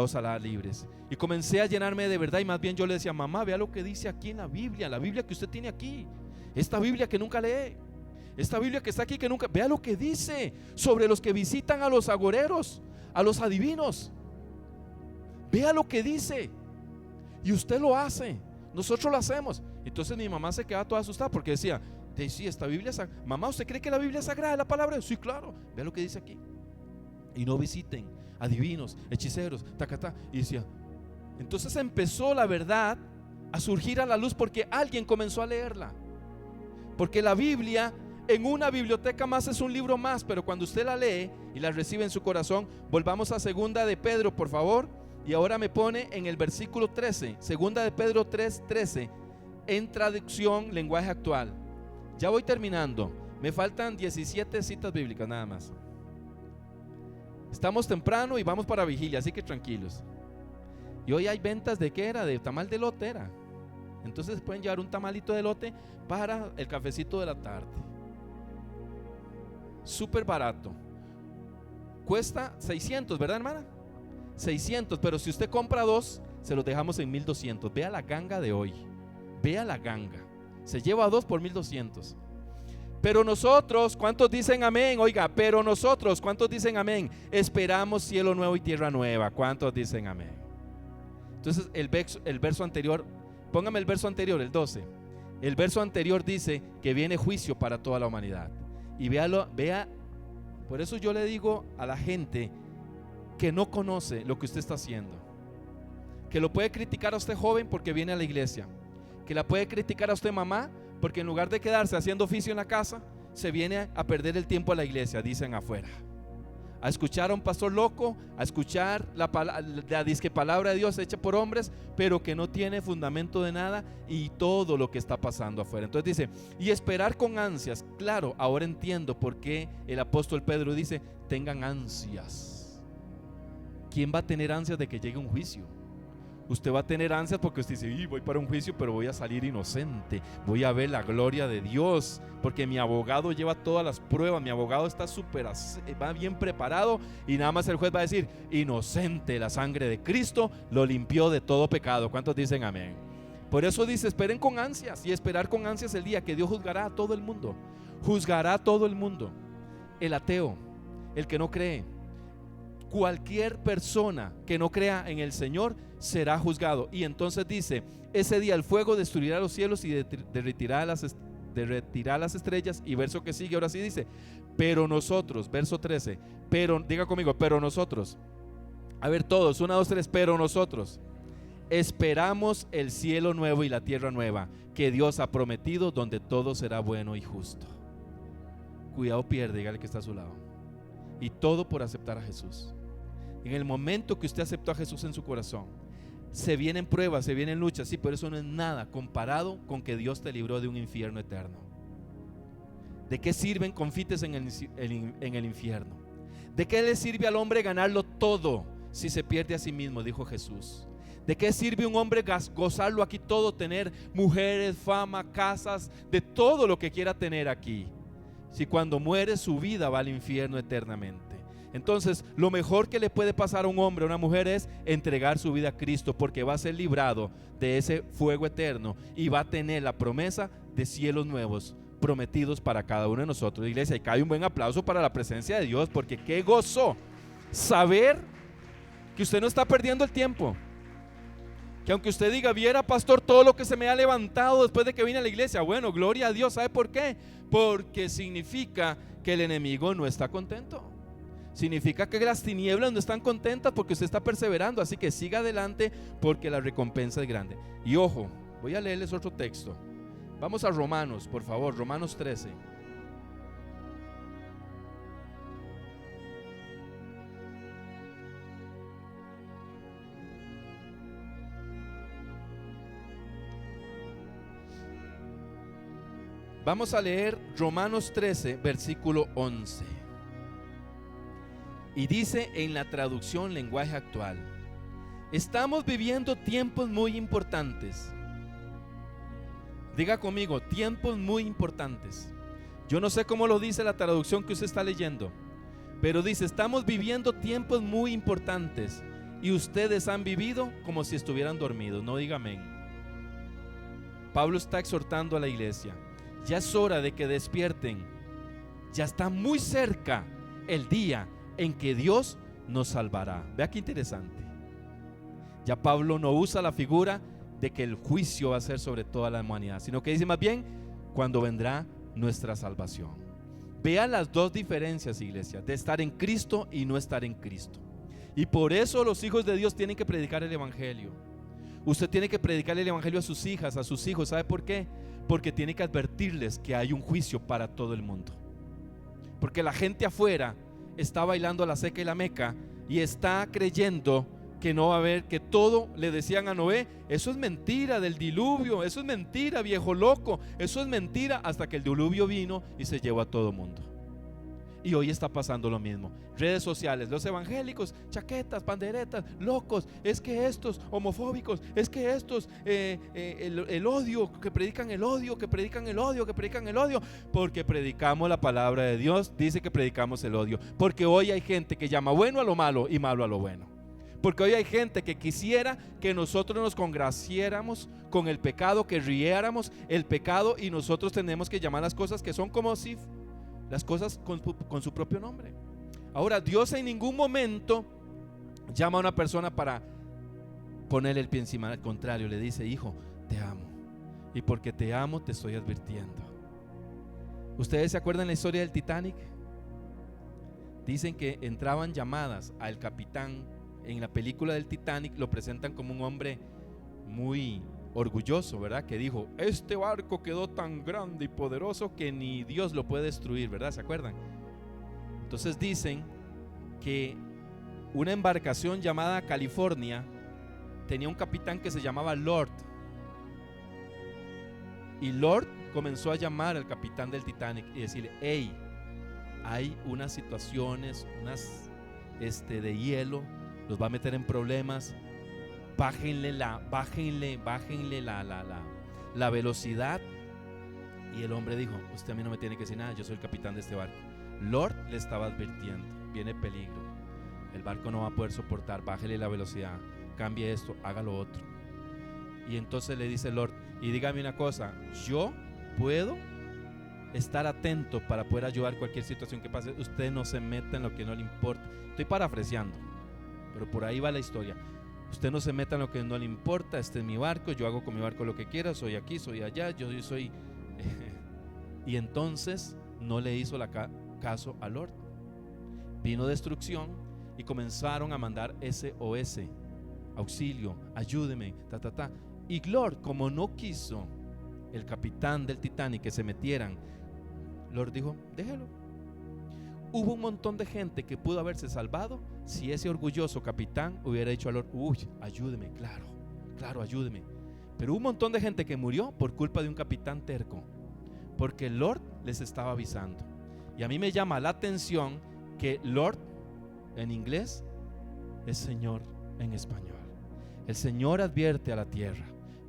os hará libres. Y comencé a llenarme de verdad, y más bien yo le decía: mamá, vea lo que dice aquí en la Biblia que usted tiene aquí, esta Biblia que nunca lee, esta Biblia que está aquí que nunca, vea lo que dice sobre los que visitan a los agoreros, a los adivinos. Vea lo que dice. Y usted lo hace, nosotros lo hacemos. Entonces mi mamá se quedaba toda asustada porque decía: sí, esta Biblia es sagrada. Mamá, ¿usted cree que la Biblia es sagrada, la palabra de Dios? Sí, claro, vea lo que dice aquí. Y no visiten adivinos, hechiceros, tacatá. Y decía, entonces empezó la verdad a surgir a la luz porque alguien comenzó a leerla. Porque la Biblia en una biblioteca más es un libro más, pero cuando usted la lee y la recibe en su corazón. Volvamos a segunda de Pedro, por favor. Y ahora me pone en el versículo 13, segunda de Pedro 3:13, en traducción lenguaje actual. Ya voy terminando, me faltan 17 citas bíblicas nada más. Estamos temprano y vamos para vigilia, así que tranquilos. Y hoy hay ventas de, ¿qué era? De tamal de elote era. Entonces pueden llevar un tamalito de elote para el cafecito de la tarde. Súper barato. Cuesta 600, ¿verdad, hermana? 600, pero si usted compra dos, se los dejamos en 1200. Vea la ganga de hoy. Vea la ganga. Se lleva dos por 1200. Pero nosotros, ¿cuántos dicen amén? Oiga, pero nosotros, ¿cuántos dicen amén? Esperamos cielo nuevo y tierra nueva. ¿Cuántos dicen amén? Entonces el verso anterior, póngame el verso anterior, el 12. El verso anterior dice que viene juicio para toda la humanidad. Y vea, por eso yo le digo a la gente que no conoce lo que usted está haciendo, que lo puede criticar a usted joven porque viene a la iglesia, que la puede criticar a usted mamá porque en lugar de quedarse haciendo oficio en la casa, se viene a perder el tiempo a la iglesia, dicen afuera, a escuchar a un pastor loco, a escuchar la disque palabra de Dios hecha por hombres, pero que no tiene fundamento de nada, y todo lo que está pasando afuera. Entonces dice, y esperar con ansias. Claro, ahora entiendo por qué el apóstol Pedro dice, tengan ansias. ¿Quién va a tener ansias de que llegue un juicio? Usted va a tener ansias porque usted dice, voy para un juicio, pero voy a salir inocente, voy a ver la gloria de Dios, porque mi abogado lleva todas las pruebas, mi abogado está va bien preparado, y nada más el juez va a decir, inocente, la sangre de Cristo lo limpió de todo pecado. ¿Cuántos dicen amén? Por eso dice, esperen con ansias, y esperar con ansias el día que Dios juzgará a todo el mundo. Juzgará a todo el mundo, el ateo, el que no cree, cualquier persona que no crea en el Señor será juzgado. Y entonces dice, ese día el fuego destruirá los cielos y derretirá las estrellas. Y verso que sigue, ahora sí dice, pero nosotros, verso 13, pero, diga conmigo, pero nosotros, a ver todos, 1, 2, 3, pero nosotros esperamos el cielo nuevo y la tierra nueva que Dios ha prometido, donde todo será bueno y justo. Cuidado, pierde, dígale que está a su lado. Y todo por aceptar a Jesús. En el momento que usted aceptó a Jesús en su corazón, se vienen pruebas, se vienen luchas, sí, pero eso no es nada comparado con que Dios te libró de un infierno eterno. ¿De qué sirven confites en el infierno? ¿De qué le sirve al hombre ganarlo todo si se pierde a sí mismo? Dijo Jesús. ¿De qué sirve un hombre gozarlo aquí todo, tener mujeres, fama, casas, de todo lo que quiera tener aquí, si cuando muere su vida va al infierno eternamente? Entonces, lo mejor que le puede pasar a un hombre o a una mujer es entregar su vida a Cristo, porque va a ser librado de ese fuego eterno y va a tener la promesa de cielos nuevos prometidos para cada uno de nosotros. Iglesia, y cae un buen aplauso para la presencia de Dios, porque qué gozo saber que usted no está perdiendo el tiempo. Que aunque usted diga, viera pastor todo lo que se me ha levantado después de que vine a la iglesia, bueno, gloria a Dios. ¿Sabe por qué? Porque significa que el enemigo no está contento. Significa que las tinieblas no están contentas porque usted está perseverando. Así que siga adelante porque la recompensa es grande. Y ojo, voy a leerles otro texto. Vamos a Romanos, por favor, Romanos 13. Vamos a leer Romanos 13, versículo 11. Y dice en la traducción lenguaje actual: estamos viviendo tiempos muy importantes. Diga conmigo, tiempos muy importantes. Yo no sé cómo lo dice la traducción que usted está leyendo, pero dice: estamos viviendo tiempos muy importantes y ustedes han vivido como si estuvieran dormidos. No diga amén. Pablo está exhortando a la iglesia: ya es hora de que despierten. Ya está muy cerca el día en que Dios nos salvará. Vea qué interesante. Ya Pablo no usa la figura de que el juicio va a ser sobre toda la humanidad, sino que dice más bien cuando vendrá nuestra salvación. Vea las dos diferencias, iglesia, de estar en Cristo y no estar en Cristo. Y por eso los hijos de Dios tienen que predicar el evangelio. Usted tiene que predicar el evangelio a sus hijas, a sus hijos. ¿Sabe por qué? Porque tiene que advertirles que hay un juicio para todo el mundo. Porque la gente afuera está bailando la seca y la meca y está creyendo que no va a haber, que todo le decían a Noé: eso es mentira del diluvio, eso es mentira, viejo loco, eso es mentira, hasta que el diluvio vino y se llevó a todo mundo. Y hoy está pasando lo mismo. Redes sociales, los evangélicos, chaquetas, panderetas, locos, es que estos homofóbicos, es que estos el odio, que predican el odio, que predican el odio, que predican el odio. Porque predicamos la palabra de Dios, dice que predicamos el odio. Porque hoy hay gente que llama bueno a lo malo y malo a lo bueno. Porque hoy hay gente que quisiera que nosotros nos congraciáramos con el pecado, que riéramos el pecado, y nosotros tenemos que llamar las cosas que son como si las cosas con su propio nombre. Ahora, Dios en ningún momento llama a una persona para ponerle el pie encima. Al contrario, le dice: hijo, te amo, y porque te amo te estoy advirtiendo. ¿Ustedes se acuerdan la historia del Titanic? Dicen que entraban llamadas al capitán. En la película del Titanic lo presentan como un hombre muy orgulloso, ¿verdad? Que dijo: este barco quedó tan grande y poderoso que ni Dios lo puede destruir, ¿verdad? ¿Se acuerdan? Entonces dicen que una embarcación llamada California tenía un capitán que se llamaba Lord. Y Lord comenzó a llamar al capitán del Titanic y decirle: hey, hay unas situaciones, de hielo, los va a meter en problemas, bájenle la velocidad. Y el hombre dijo: usted a mí no me tiene que decir nada, yo soy el capitán de este barco. Lord le estaba advirtiendo: viene peligro, el barco no va a poder soportar, bájele la velocidad, cambie esto, haga lo otro. Y entonces le dice Lord: y dígame una cosa, yo puedo estar atento para poder ayudar cualquier situación que pase, usted no se meta en lo que no le importa. Estoy parafraseando, pero por ahí va la historia. Usted no se meta en lo que no le importa, este es mi barco, yo hago con mi barco lo que quiera, soy aquí, soy allá, yo soy y entonces no le hizo caso a Lord. Vino destrucción y comenzaron a mandar SOS, auxilio, ayúdeme, y Lord, como no quiso el capitán del Titanic que se metieran, Lord dijo: déjelo. Hubo un montón de gente que pudo haberse salvado si ese orgulloso capitán hubiera dicho a Lord: uy, ayúdeme, claro, ayúdeme. Pero hubo un montón de gente que murió por culpa de un capitán terco, porque Lord les estaba avisando. Y a mí me llama la atención que Lord en inglés es Señor en español. El Señor advierte a la tierra: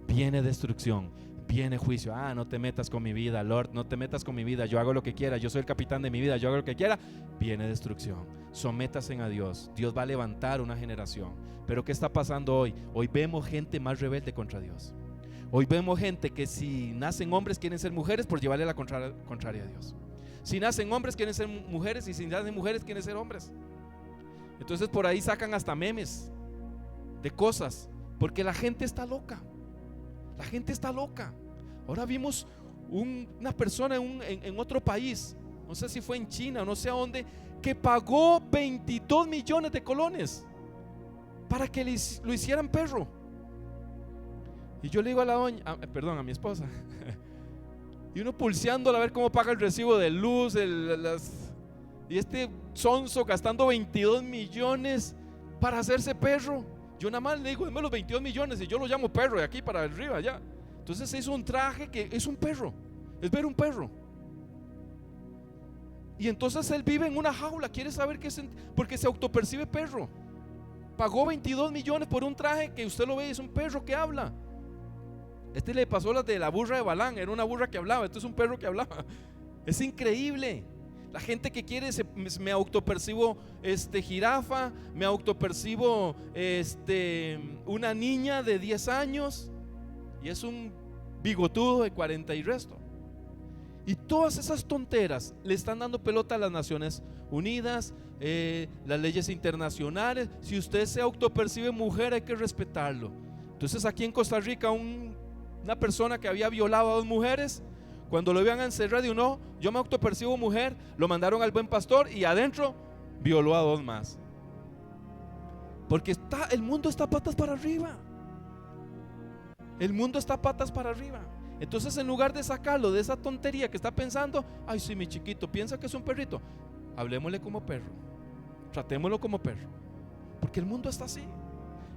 viene destrucción, viene juicio. No te metas con mi vida, Lord, no te metas con mi vida, yo hago lo que quiera, yo soy el capitán de mi vida, yo hago lo que quiera. Viene destrucción, sométasen a Dios. Dios va a levantar una generación. Pero ¿qué está pasando hoy? Hoy vemos gente más rebelde contra Dios. Hoy vemos gente que si nacen hombres quieren ser mujeres por llevarle la contraria a Dios. Si nacen hombres quieren ser mujeres, y si nacen mujeres quieren ser hombres. Entonces por ahí sacan hasta memes de cosas, porque la gente está loca. La gente está loca. Ahora vimos una persona en otro país, no sé si fue en China o no sé a dónde, que pagó 22 millones de colones para que lo hicieran perro. Y yo le digo a la doña, a mi esposa, y uno pulseándola a ver cómo paga el recibo de luz, y este sonso gastando 22 millones para hacerse perro. Yo nada más le digo, deme los 22 millones y yo lo llamo perro de aquí para arriba ya. Entonces se hizo un traje que es un perro, es ver un perro. Y entonces él vive en una jaula, quiere saber qué es, porque se autopercibe perro. Pagó 22 millones por un traje que usted lo ve y es un perro que habla. Este le pasó las de la burra de Balán, era una burra que hablaba, este es un perro que hablaba. Es increíble. La gente que quiere, me autopercibo jirafa, me autopercibo una niña de 10 años y es un bigotudo de 40 y resto. Y todas esas tonteras le están dando pelota a las Naciones Unidas, las leyes internacionales. Si usted se autopercibe mujer, hay que respetarlo. Entonces aquí en Costa Rica una persona que había violado a 2 mujeres, cuando lo iban a encerrar, dijo: no, yo me autopercibo mujer. Lo mandaron al Buen Pastor y adentro violó a 2 más. Porque el mundo está patas para arriba. El mundo está patas para arriba. Entonces, en lugar de sacarlo de esa tontería que está pensando, ay, sí, mi chiquito piensa que es un perrito, hablemosle como perro, tratémoslo como perro, porque el mundo está así.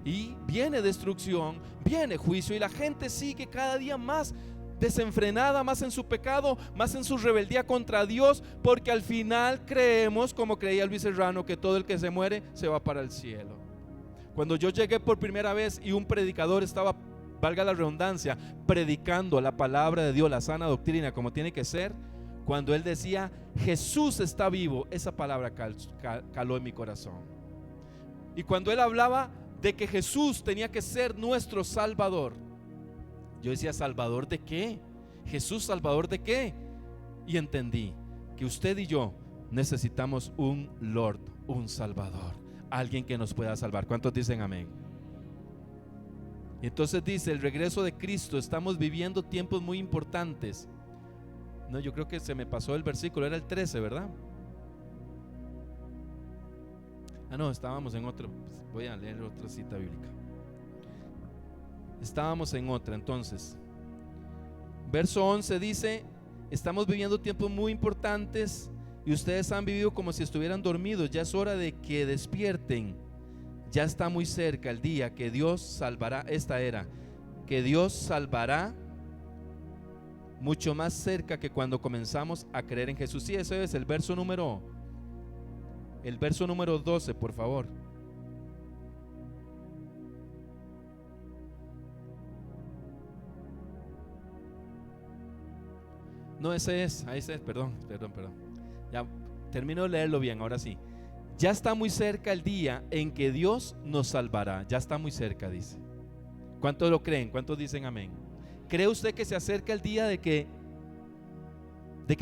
Y viene destrucción, viene juicio, y la gente sigue cada día más desenfrenada, más en su pecado, más en su rebeldía contra Dios, porque al final creemos, como creía Luis Serrano, que todo el que se muere se va para el cielo. Cuando yo llegué por primera vez y un predicador estaba, valga la redundancia, predicando la palabra de Dios, la sana doctrina como tiene que ser, cuando él decía Jesús está vivo, esa palabra caló en mi corazón. Y cuando él hablaba de que Jesús tenía que ser nuestro Salvador, yo decía: ¿Salvador de qué? Jesús, ¿Salvador de qué? Y entendí que usted y yo necesitamos un Lord, un Salvador, alguien que nos pueda salvar. ¿Cuántos dicen amén? Y entonces dice: el regreso de Cristo, estamos viviendo tiempos muy importantes. No, yo creo que se me pasó el versículo, era el 13, ¿verdad? No, estábamos en otro. Voy a leer otra cita bíblica. Estábamos en otra, entonces. Verso 11 dice: estamos viviendo tiempos muy importantes y ustedes han vivido como si estuvieran dormidos. Ya es hora de que despierten. Ya está muy cerca el día que Dios salvará esta era, que Dios salvará, mucho más cerca que cuando comenzamos a creer en Jesús. Sí, ese es el verso número 12, por favor. No, ese es, perdón. Ya termino de leerlo bien, ahora sí. Ya está muy cerca el día en que Dios nos salvará. Ya está muy cerca, dice. ¿Cuántos lo creen? ¿Cuántos dicen amén? ¿Cree usted que se acerca el día de que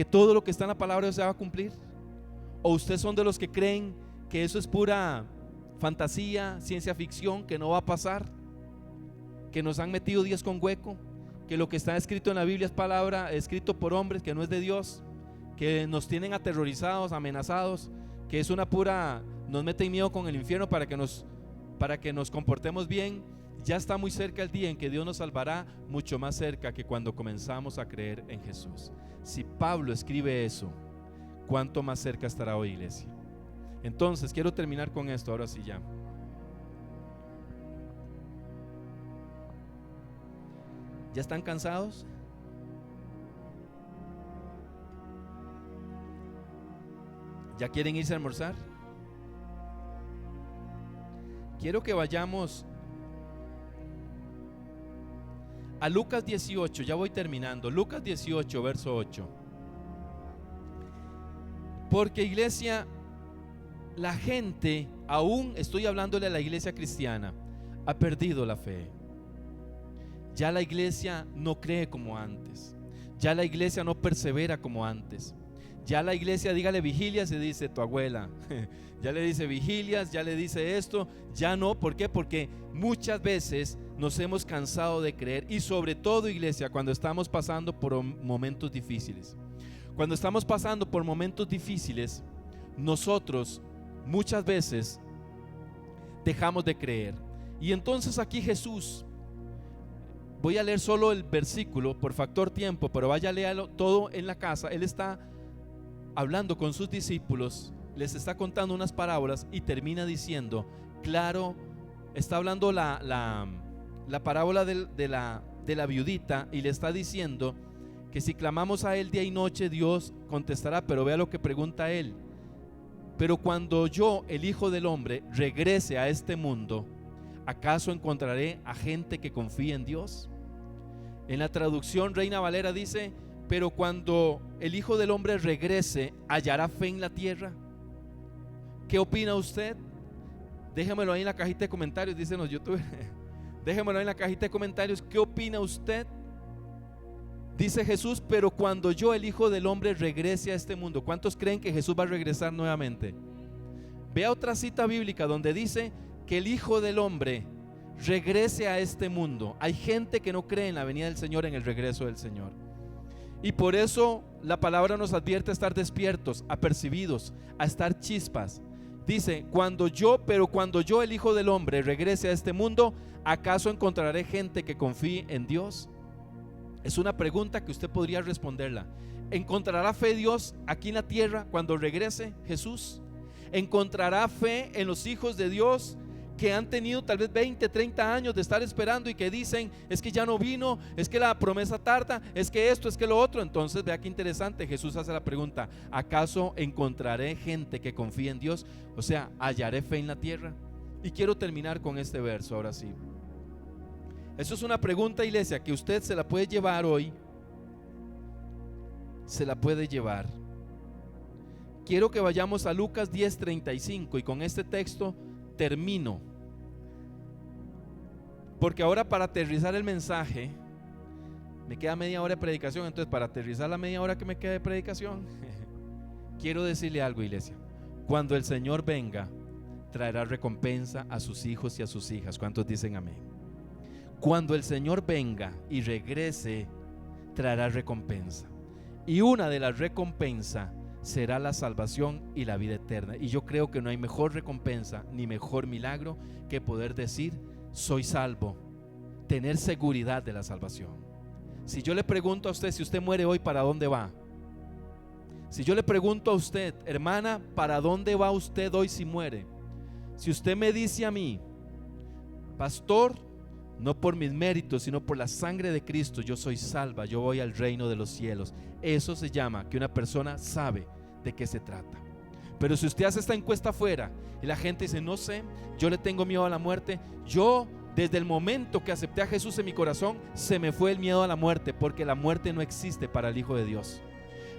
todo lo que está en la palabra de Dios se va a cumplir? ¿O ustedes son de los que creen que eso es pura fantasía, ciencia ficción, que no va a pasar? Que nos han metido 10 con hueco, que lo que está escrito en la Biblia es palabra escrito por hombres, que no es de Dios, que nos tienen aterrorizados, amenazados, que es una pura, nos meten miedo con el infierno para que nos comportemos bien. Ya está muy cerca el día en que Dios nos salvará, mucho más cerca que cuando comenzamos a creer en Jesús. Si Pablo escribe eso, ¿cuánto más cerca estará hoy, iglesia? Entonces quiero terminar con esto, ahora sí ya. ¿Ya están cansados? ¿Ya quieren irse a almorzar? Quiero que vayamos a Lucas 18, ya voy terminando. Lucas 18, verso 8. Porque, iglesia, la gente, aún estoy hablándole a la iglesia cristiana, ha perdido la fe. Ya la iglesia no cree como antes. Ya la iglesia no persevera como antes. Ya la iglesia, dígale vigilias y dice tu abuela. Ya le dice vigilias, ya le dice esto. Ya no, ¿por qué? Porque muchas veces nos hemos cansado de creer. Y sobre todo, iglesia, cuando estamos pasando por momentos difíciles. Cuando estamos pasando por momentos difíciles, nosotros muchas veces dejamos de creer. Y entonces aquí Jesús, voy a leer solo el versículo por factor tiempo, pero vaya a leerlo todo en la casa. Él está hablando con sus discípulos, les está contando unas parábolas y termina diciendo, claro, está hablando la parábola de la viudita, y le está diciendo que si clamamos a Él día y noche, Dios contestará. Pero vea lo que pregunta Él: pero cuando yo, el Hijo del Hombre, regrese a este mundo, ¿acaso encontraré a gente que confíe en Dios? En la traducción Reina Valera dice: pero cuando el Hijo del Hombre regrese, ¿hallará fe en la tierra? ¿Qué opina usted? Déjemelo ahí en la cajita de comentarios, dicen los youtubers. Déjemelo ahí en la cajita de comentarios. ¿Qué opina usted? Dice Jesús: pero cuando yo, el Hijo del Hombre, regrese a este mundo. ¿Cuántos creen que Jesús va a regresar nuevamente? Vea otra cita bíblica donde dice que el Hijo del Hombre regrese a este mundo. Hay gente que no cree en la venida del Señor, en el regreso del Señor. Y por eso la palabra nos advierte a estar despiertos, apercibidos, a estar chispas. Dice: cuando yo, el Hijo del Hombre, regrese a este mundo, ¿acaso encontraré gente que confíe en Dios? Es una pregunta que usted podría responderla. ¿Encontrará fe Dios aquí en la tierra cuando regrese Jesús? ¿Encontrará fe en los hijos de Dios que han tenido tal vez 20, 30 años de estar esperando y que dicen: es que ya no vino, es que la promesa tarda, es que esto, es que lo otro? Entonces vea qué interesante, Jesús hace la pregunta: ¿acaso encontraré gente que confíe en Dios? O sea, ¿hallaré fe en la tierra? Y quiero terminar con este verso ahora sí. Eso es una pregunta, iglesia, que usted se la puede llevar hoy. Se la puede llevar. Quiero que vayamos a Lucas 10:35 y con este texto termino. Porque ahora, para aterrizar el mensaje, me queda media hora de predicación. Entonces, para aterrizar la media hora que me queda de predicación, quiero decirle algo, iglesia. Cuando el Señor venga, traerá recompensa a sus hijos y a sus hijas. ¿Cuántos dicen amén? Cuando el Señor venga y regrese, traerá recompensa. Y una de las recompensas será la salvación y la vida eterna. Y yo creo que no hay mejor recompensa ni mejor milagro que poder decir: soy salvo, tener seguridad de la salvación. Si yo le pregunto a usted, si usted muere hoy, ¿para dónde va? Si yo le pregunto a usted, hermana, ¿para dónde va usted hoy si muere? Si usted me dice a mí: pastor, no por mis méritos, sino por la sangre de Cristo, yo soy salva, yo voy al reino de los cielos. Eso se llama que una persona sabe de qué se trata. Pero si usted hace esta encuesta afuera y la gente dice: no sé, yo le tengo miedo a la muerte. Yo, desde el momento que acepté a Jesús en mi corazón, se me fue el miedo a la muerte, porque la muerte no existe para el Hijo de Dios.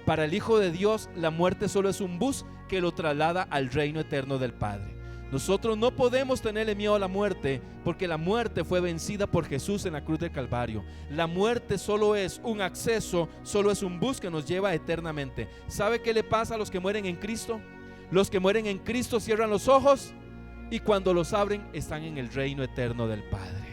Para el Hijo de Dios, la muerte solo es un bus que lo traslada al reino eterno del Padre. Nosotros no podemos tenerle miedo a la muerte, porque la muerte fue vencida por Jesús en la cruz del Calvario. La muerte solo es un acceso, solo es un bus que nos lleva eternamente. ¿Sabe qué le pasa a los que mueren en Cristo? Los que mueren en Cristo cierran los ojos y cuando los abren están en el reino eterno del Padre.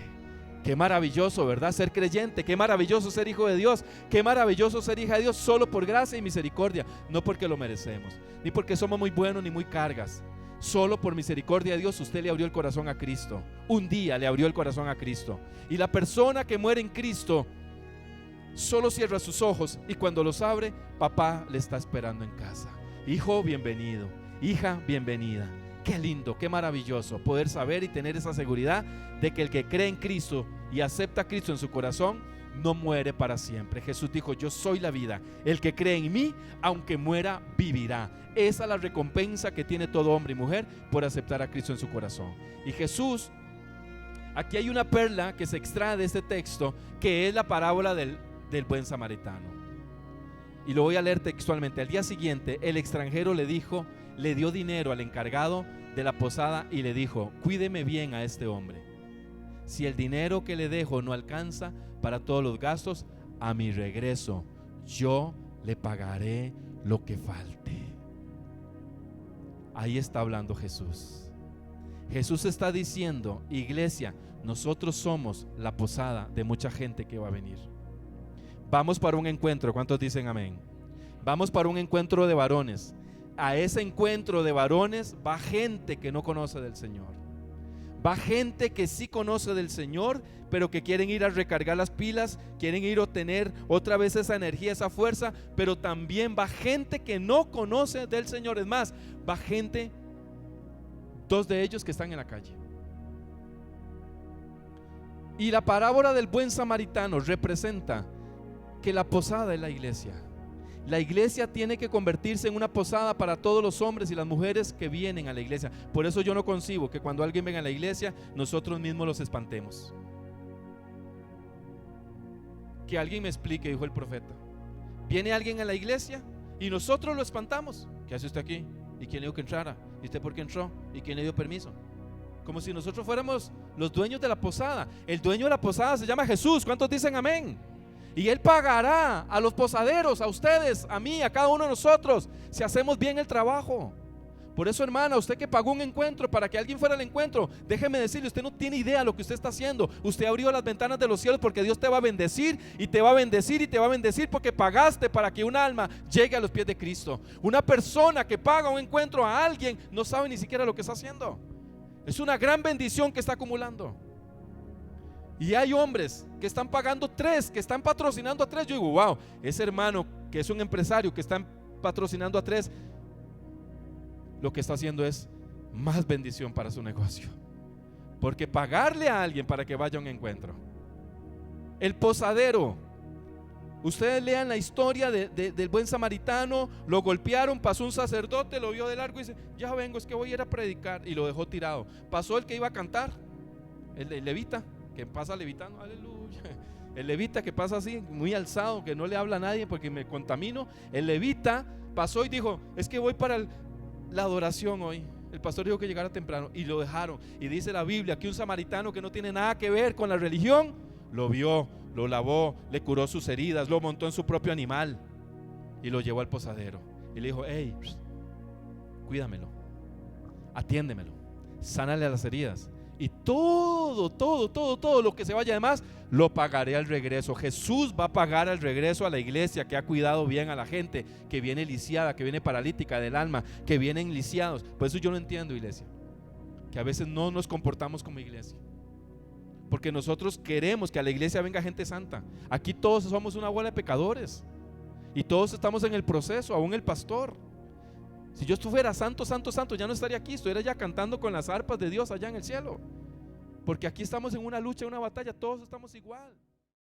Qué maravilloso, ¿verdad? Ser creyente. Qué maravilloso ser hijo de Dios. Qué maravilloso ser hija de Dios solo por gracia y misericordia, no porque lo merecemos, ni porque somos muy buenos ni muy cargas. Solo por misericordia de Dios usted le abrió el corazón a Cristo. Un día le abrió el corazón a Cristo. Y la persona que muere en Cristo solo cierra sus ojos y cuando los abre, papá le está esperando en casa. Hijo, bienvenido. Hija, bienvenida. Qué lindo, qué maravilloso poder saber y tener esa seguridad de que el que cree en Cristo y acepta a Cristo en su corazón no muere para siempre. Jesús dijo: yo soy la vida, el que cree en mí, aunque muera, vivirá. Esa es la recompensa que tiene todo hombre y mujer por aceptar a Cristo en su corazón. Y Jesús, aquí hay una perla que se extrae de este texto, que es la parábola del buen samaritano. Y lo voy a leer textualmente. Al día siguiente, el extranjero le dio dinero al encargado de la posada y le dijo: cuídeme bien a este hombre. Si el dinero que le dejo no alcanza para todos los gastos, a mi regreso yo le pagaré lo que falte. Ahí está hablando Jesús. Jesús está diciendo: iglesia, nosotros somos la posada de mucha gente que va a venir. Vamos para un encuentro. ¿Cuántos dicen amén? Vamos para un encuentro de varones. a ese encuentro de varones va gente que no conoce del Señor. Va gente que sí conoce del Señor, pero que quieren ir a recargar las pilas, quieren ir a obtener otra vez esa energía, esa fuerza. Pero también va gente que no conoce del Señor. Es más, va gente, 2 de ellos que están en la calle. Y la parábola del buen samaritano representa que la posada es la iglesia. La iglesia tiene que convertirse en una posada para todos los hombres y las mujeres que vienen a la iglesia. Por eso yo no concibo que cuando alguien venga a la iglesia, nosotros mismos los espantemos. Que alguien me explique, dijo el profeta. Viene alguien a la iglesia y nosotros lo espantamos. ¿Qué hace usted aquí? ¿Y quién le dijo que entrara? ¿Y usted por qué entró? ¿Y quién le dio permiso? Como si nosotros fuéramos los dueños de la posada. El dueño de la posada se llama Jesús. ¿Cuántos dicen amén? Y Él pagará a los posaderos, a ustedes, a mí, a cada uno de nosotros, si hacemos bien el trabajo. Por eso, hermana, usted que pagó un encuentro para que alguien fuera al encuentro, déjeme decirle, usted no tiene idea de lo que usted está haciendo. Usted abrió las ventanas de los cielos porque Dios te va a bendecir y te va a bendecir y te va a bendecir porque pagaste para que un alma llegue a los pies de Cristo. Una persona que paga un encuentro a alguien no sabe ni siquiera lo que está haciendo. Es una gran bendición que está acumulando. Y hay hombres que están pagando 3, que están patrocinando a 3. Yo digo, wow, ese hermano que es un empresario que está patrocinando a 3, lo que está haciendo es más bendición para su negocio. Porque pagarle a alguien para que vaya a un encuentro. El posadero. Ustedes lean la historia del buen samaritano. Lo golpearon, pasó un sacerdote, lo vio de largo y dice, ya vengo, es que voy a ir a predicar. Y lo dejó tirado. Pasó el que iba a cantar, el levita, que pasa levitando, aleluya. El levita que pasa así, muy alzado, que no le habla a nadie porque me contamino. El levita pasó y dijo, es que voy para la adoración hoy. El pastor dijo que llegara temprano y lo dejaron. Y dice la Biblia que un samaritano que no tiene nada que ver con la religión, lo vio, lo lavó, le curó sus heridas, lo montó en su propio animal y lo llevó al posadero. Y le dijo, hey, cuídamelo, atiéndemelo, sánale las heridas. Y todo lo que se vaya de más, lo pagaré al regreso. Jesús va a pagar al regreso a la iglesia que ha cuidado bien a la gente que viene lisiada, que viene paralítica del alma, que vienen lisiados. Por eso yo no entiendo, iglesia, que a veces no nos comportamos como iglesia, porque nosotros queremos que a la iglesia venga gente santa. Aquí todos somos una bola de pecadores y todos estamos en el proceso, aún el pastor. Si yo estuviera santo, ya no estaría aquí, estuviera ya cantando con las arpas de Dios allá en el cielo. Porque aquí estamos en una lucha, en una batalla, todos estamos igual.